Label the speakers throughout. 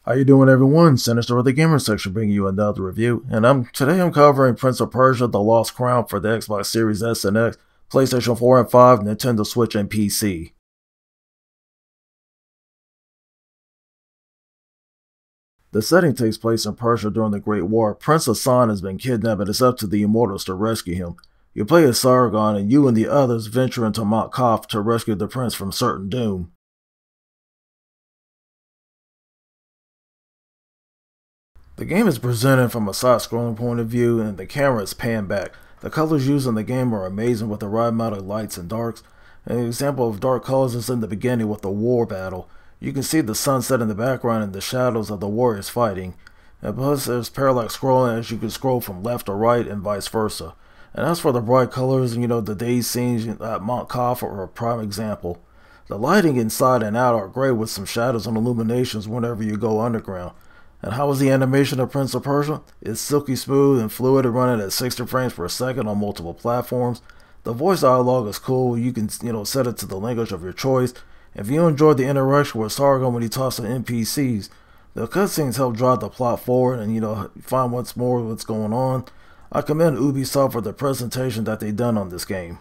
Speaker 1: How you doing, everyone? Sinister with the Gamer Section bringing you another review, and today I'm covering Prince of Persia: The Lost Crown for the Xbox Series S and X, PlayStation 4 and 5, Nintendo Switch, and PC. The setting takes place in Persia during the Great War. Prince Hassan has been kidnapped and it's up to the Immortals to rescue him. You play as Sargon, and you and the others venture into Mount Kaf to rescue the prince from certain doom. The game is presented from a side-scrolling point of view, and the camera is panned back. The colors used in the game are amazing with the right amount of lights and darks. An example of dark colors is in the beginning with the war battle. You can see the sunset in the background and the shadows of the warriors fighting. And plus there's parallax scrolling, as you can scroll from left to right and vice versa. And as for the bright colors, the day scenes at Mount Kaf are a prime example. The lighting inside and out are great with some shadows and illuminations whenever you go underground. And how was the animation of Prince of Persia? It's silky smooth and fluid and running at 60 frames per second on multiple platforms. The voice dialogue is cool. You can set it to the language of your choice. If you enjoyed the interaction with Sargon when he talks to NPCs, the cutscenes help drive the plot forward and find what's going on. I commend Ubisoft for the presentation that they done on this game.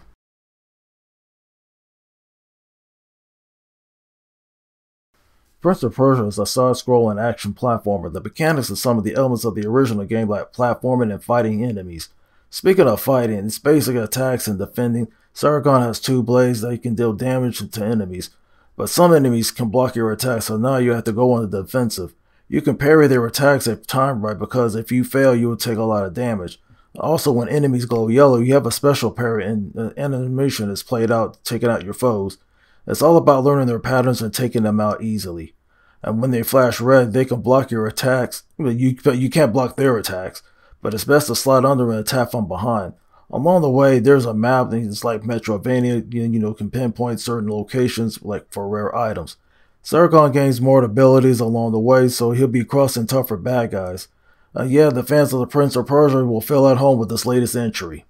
Speaker 1: Prince of Persia is a side-scrolling action platformer. The mechanics of some of the elements of the original game, like platforming and fighting enemies. Speaking of fighting, it's basic attacks and defending. Sargon has two blades that can deal damage to enemies, but some enemies can block your attacks, so now you have to go on the defensive. You can parry their attacks if timed right, because if you fail, you will take a lot of damage. Also, when enemies glow yellow, you have a special parry, and the animation is played out, taking out your foes. It's all about learning their patterns and taking them out easily. And when they flash red, they can block your attacks, but you can't block their attacks. But it's best to slide under and attack from behind. Along the way, there's a map, and it's like Metrovania, can pinpoint certain locations, like for rare items. Sargon gains more abilities along the way, so he'll be crossing tougher bad guys. Yeah, the fans of the Prince of Persia will feel at home with this latest entry.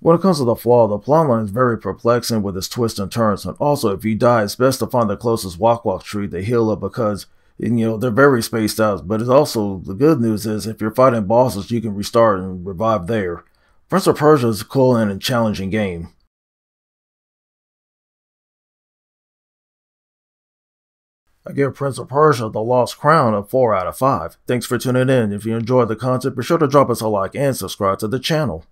Speaker 1: When it comes to the plotline is very perplexing with its twists and turns, and also if you die, it's best to find the closest walk tree to heal up, because they're very spaced out. But it's also, the good news is, if you're fighting bosses, you can restart and revive there. Prince of Persia is a cool and challenging game. I give Prince of Persia: The Lost Crown a 4 out of 5. Thanks for tuning in. If you enjoyed the content, be sure to drop us a like and subscribe to the channel.